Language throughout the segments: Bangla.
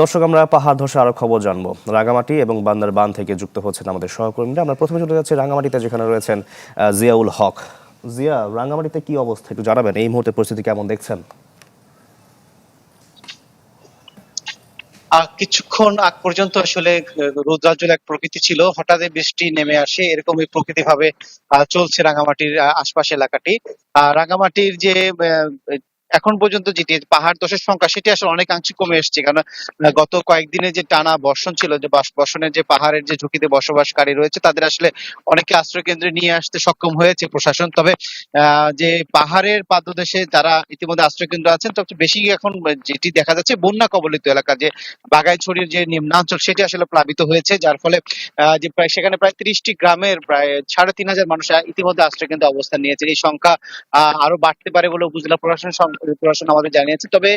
দর্শক, আমরা পাহাড় ধসে আরো খবর জানবো। রাঙামাটি এবং বান্দরবান থেকে যুক্ত হচ্ছেন আমাদের সহকর্মীরা। আমরা প্রথমে চলে যাচ্ছি রাঙামাটিতে, যেখানে রয়েছেন জিয়াউল হক। জিয়া, রাঙামাটিতে কি অবস্থা একটু জানাবেন? এই মুহূর্তে পরিস্থিতি কেমন দেখছেন? কিছুক্ষণ আগ পর্যন্ত আসলে রৌদ্রাজ্জ্বল এক প্রকৃতি ছিল, হঠাৎ বৃষ্টি নেমে আসে, এরকমই প্রকৃতি ভাবে চলছে রাঙামাটির আশপাশ এলাকাটি। রাঙামাটির যে এখন পর্যন্ত যেটি পাহাড় ধসের সংখ্যা, সেটি আসলে অনেকাংশে কমে এসেছে, কারণ গত কয়েকদিনে যে টানা বর্ষণ ছিল, যে বর্ষণের যে পাহাড়ের যে ঝুঁকিতে বসবাসকারী রয়েছে তাদের আসলে অনেকে আশ্রয় কেন্দ্রে নিয়ে আসতে সক্ষম হয়েছে প্রশাসন। তবে যে পাহাড়ের পাদদেশে যারা ইতিমধ্যে আশ্রয় কেন্দ্র আছেন, সবচেয়ে বেশি এখন যেটি দেখা যাচ্ছে বন্যা কবলিত এলাকা, যে বাগাইছড়ির যে নিম্নাঞ্চল, সেটি আসলে প্লাবিত হয়েছে, যার ফলে যে প্রায় সেখানে প্রায় ৩০টি গ্রামের প্রায় ৩,৫০০ মানুষ ইতিমধ্যে আশ্রয় কেন্দ্রে অবস্থান নিয়েছে। এই সংখ্যা আরো বাড়তে পারে বলে উপজেলা প্রশাসন আমাদের জানিয়েছে। তবে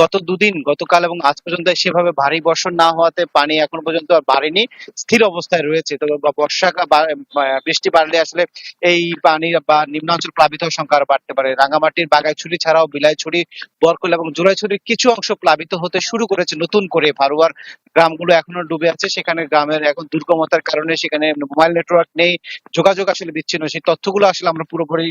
গতকাল এবং আজ পর্যন্ত সেভাবে ভারী বর্ষণ না হওয়াতে পানি এখন পর্যন্ত আর বাড়েনি, স্থির অবস্থায় রয়েছে। তবে বৃষ্টি বাড়লে আসলে এই পানি বা নিম্নাঞ্চল প্লাবিত হওয়ার সংখ্যা আরো বাড়তে পারে। রাঙামাটির বাগাইছড়ি ছাড়াও বিলাইছড়ি, বরকল এবং জোড়াইছড়ির কিছু অংশ প্লাবিত হতে শুরু করেছে নতুন করে। ফারুয়ার গ্রামগুলো এখনো ডুবে আছে, সেখানে গ্রামের এখন দুর্গমতার কারণে সেখানে মোবাইল নেটওয়ার্ক নেই, যোগাযোগ আসলে বিচ্ছিন্ন। সেই তথ্যগুলো আসলে আমরা পুরোপুরি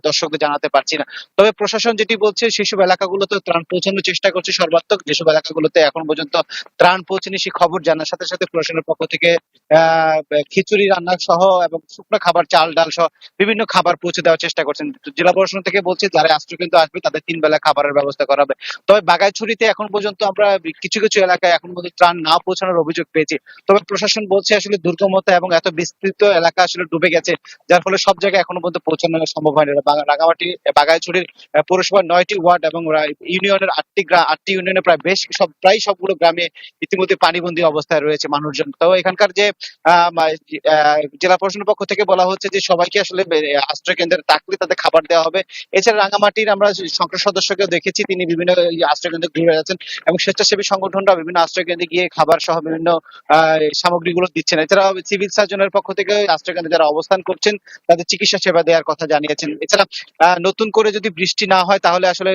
দর্শকদের জানাতে পারছি না। তবে প্রশাসন যেটি বলছে, সেসব এলাকাগুলোতে ত্রাণ পৌঁছানোর চেষ্টা করছে সর্বাত্মক। যেসব এলাকাগুলোতে এখন পর্যন্ত ত্রাণ পৌঁছেনি, সেই খবর জানার সাথে সাথে প্রশাসনের পক্ষ থেকে আহ খিচুড়ি রান্না সহ এবং শুকনো খাবার, চাল ডাল সহ বিভিন্ন খাবার পৌঁছে দেওয়ার চেষ্টা করছেন। জেলা প্রশাসন থেকে বলছে যারা আশ্রয় কেন্দ্র আসবে তাদের ৩ বেলা খাবারের ব্যবস্থা করা হবে। তবে বাগাইছড়িতে এখন পর্যন্ত আমরা কিছু কিছু এলাকায় এখন পর্যন্ত ত্রাণ না পৌঁছানোর অভিযোগ পেয়েছি। তবে প্রশাসন বলছে আসলে দুর্গমতা এবং এত বিস্তৃত এলাকা আসলে ডুবে গেছে, যার ফলে সব জায়গায় এখনো পর্যন্ত পৌঁছানো সম্ভব হয়নি। রাঙামাটি বাগাইছড়ির পৌরসভার ৯টি ওয়ার্ড এবং ইউনিয়নের ৮টি ইউনিয়নে প্রায় সবগুলো গ্রামে ইতিমধ্যে পানিবন্দী অবস্থায় রয়েছে মানুষজন। তো এখানকার যে জেলা প্রশাসনের পক্ষ থেকে বলা হচ্ছে যে সবাইকে আসলে আশ্রয় কেন্দ্রে থাকলে তাদের খাবার দেওয়া হবে। এছাড়া রাঙামাটির আমরা সংসদ সদস্যকেও দেখেছি, তিনি বিভিন্ন আশ্রয় কেন্দ্রে ঘুরে যাচ্ছেন এবং স্বেচ্ছাসেবী সংগঠনরা বিভিন্ন আশ্রয় কেন্দ্রে গিয়ে খাবার সহ বিভিন্ন সামগ্রীগুলো দিচ্ছেন। এছাড়াও সিভিল সার্জনের পক্ষ থেকে আশ্রয় কেন্দ্রে যারা অবস্থান করছেন তাদের চিকিৎসা সেবা দেওয়ার কথা জানিয়েছেন। এছাড়া নতুন করে যদি বৃষ্টি না হয় তাহলে আসলে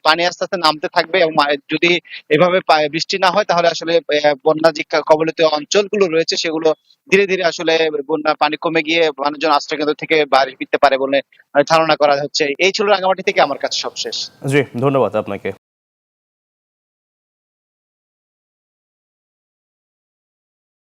পানি আস্তে আস্তে নামতে থাকবে, এবং যদি এভাবে বৃষ্টি না হয় তাহলে আসলে বন্যা যে কবলিত অঞ্চলগুলো রয়েছে সেগুলো ধীরে ধীরে আসলে বন্যা পানি কমে গিয়ে মানুষজন আশ্রয় কেন্দ্র থেকে বাড়ি ফিরতে পারে বলে ধারণা করা হচ্ছে। এই ছিল রাঙামাটি থেকে আমার কাছে সবশেষ। জি, ধন্যবাদ আপনাকে।